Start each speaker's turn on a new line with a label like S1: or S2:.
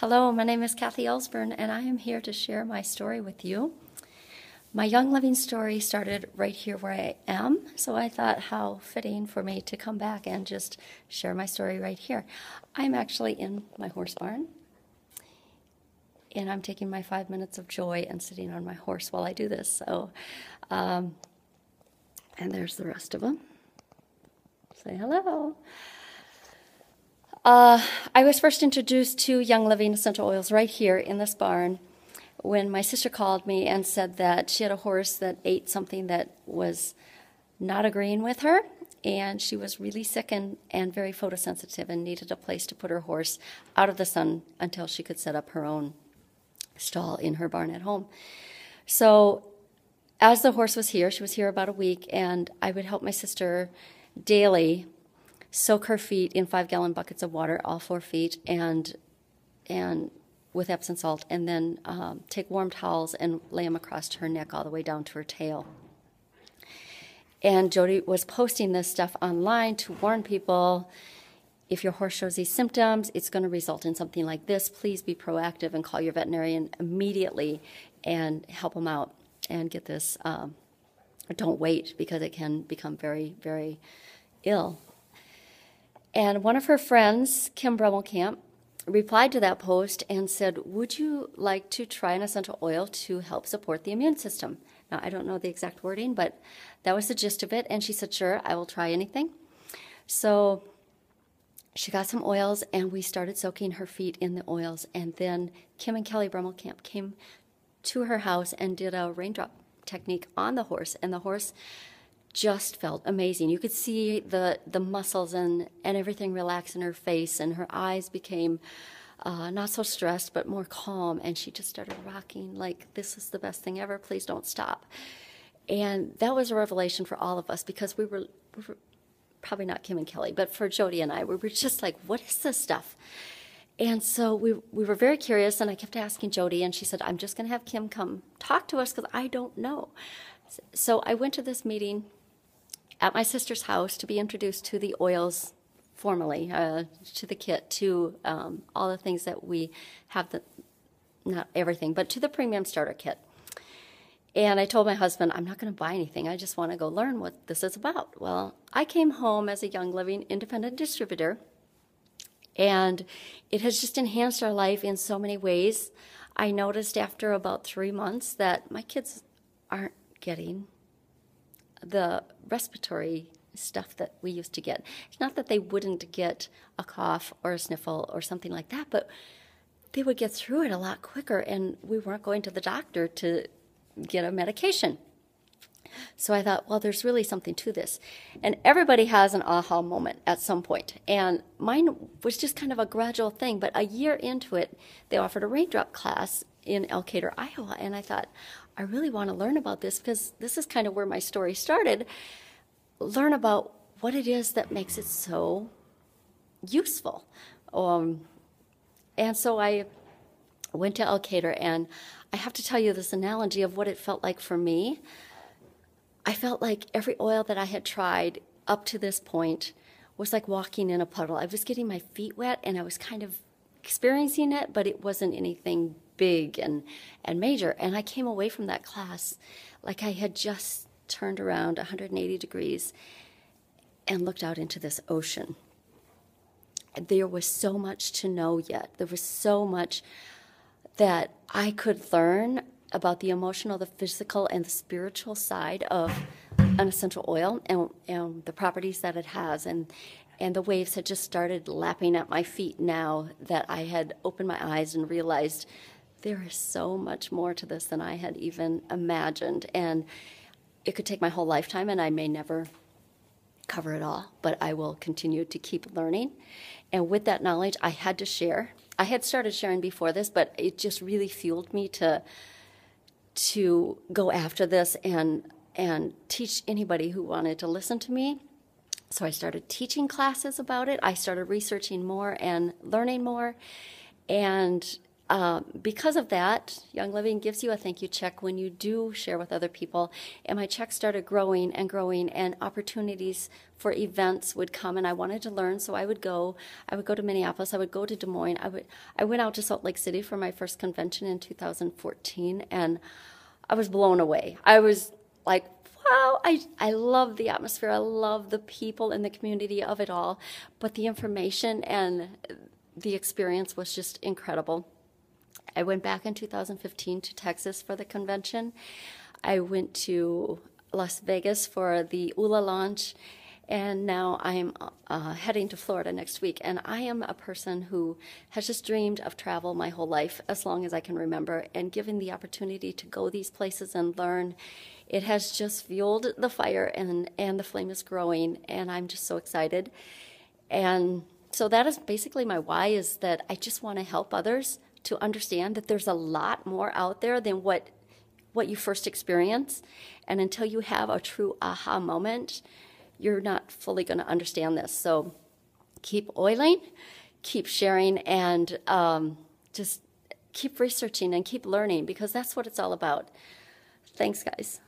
S1: Hello, my name is Kathy Ellsburn, and I am here to share my story with you. My Young Living story started right here where I am, so I thought how fitting for me to come back and just share my story right here. I'm actually in my horse barn, and I'm taking my 5 minutes of joy and sitting on my horse while I do this. And there's the rest of them. Say hello. I was first introduced to Young Living essential oils right here in this barn when my sister called me and said that she had a horse that ate something that was not agreeing with her, and she was really sick and very photosensitive and needed a place to put her horse out of the sun until she could set up her own stall in her barn at home. So as the horse was here, she was here about a week, and I would help my sister daily soak her feet in 5-gallon buckets of water, all 4 feet, and with Epsom salt, and then take warm towels and lay them across her neck all the way down to her tail. And Jody was posting this stuff online to warn people, if your horse shows these symptoms, it's going to result in something like this. Please be proactive and call your veterinarian immediately and help them out and get this. Don't wait, because it can become very, very ill. And one of her friends, Kim Brummelkamp, replied to that post and said, would you like to try an essential oil to help support the immune system? Now, I don't know the exact wording, but that was the gist of it. And she said, sure, I will try anything. So she got some oils, and we started soaking her feet in the oils. And then Kim and Kelly Brummelkamp came to her house and did a raindrop technique on the horse. And the horse just felt amazing. You could see the muscles and everything relax in her face, and her eyes became not so stressed, but more calm, and she just started rocking like, this is the best thing ever, please don't stop. And that was a revelation for all of us, because we were probably not Kim and Kelly, but for Jody and I, we were just like, what is this stuff? And so we were very curious, and I kept asking Jody, and she said, I'm just going to have Kim come talk to us because I don't know. So I went to this meeting at my sister's house to be introduced to the oils formally, to the kit, to all the things that we have, not everything, but to the premium starter kit. And I told my husband, I'm not going to buy anything. I just want to go learn what this is about. Well, I came home as a Young Living independent distributor, and it has just enhanced our life in so many ways. I noticed after about 3 months that my kids aren't getting the respiratory stuff that we used to get. It's not that they wouldn't get a cough or a sniffle or something like that, but they would get through it a lot quicker, and we weren't going to the doctor to get a medication. So I thought, well, there's really something to this. And everybody has an aha moment at some point. And mine was just kind of a gradual thing, but a year into it, they offered a raindrop class in Elkader, Iowa, and I thought, I really want to learn about this, because this is kind of where my story started. Learn about what it is that makes it so useful. And so I went to Elkader, and I have to tell you this analogy of what it felt like for me. I felt like every oil that I had tried up to this point was like walking in a puddle. I was getting my feet wet, and I was kind of experiencing it, but it wasn't anything big and major. And I came away from that class like I had just turned around 180 degrees and looked out into this ocean. There was so much to know yet. There was so much that I could learn about the emotional, the physical, and the spiritual side of an essential oil, and the properties that it has. And the waves had just started lapping at my feet now that I had opened my eyes and realized there is so much more to this than I had even imagined. And it could take my whole lifetime, and I may never cover it all, but I will continue to keep learning. And with that knowledge, I had to share. I had started sharing before this, but it just really fueled me to go after this and teach anybody who wanted to listen to me. So I started teaching classes about it. I started researching more and learning more. And because of that, Young Living gives you a thank you check when you do share with other people. And my check started growing and growing, and opportunities for events would come, and I wanted to learn, so I would go. I would go to Minneapolis. I would go to Des Moines. I went out to Salt Lake City for my first convention in 2014, and I was blown away. I was like, wow, I love the atmosphere. I love the people and the community of it all. But the information and the experience was just incredible. I went back in 2015 to Texas for the convention. I went to Las Vegas for the ULA launch, and now I'm heading to Florida next week. And I am a person who has just dreamed of travel my whole life, as long as I can remember. And given the opportunity to go these places and learn, it has just fueled the fire, and the flame is growing, and I'm just so excited. And so that is basically my why, is that I just want to help others to understand that there's a lot more out there than what you first experience. And until you have a true aha moment, you're not fully going to understand this. So keep oiling, keep sharing, and just keep researching and keep learning, because that's what it's all about. Thanks, guys.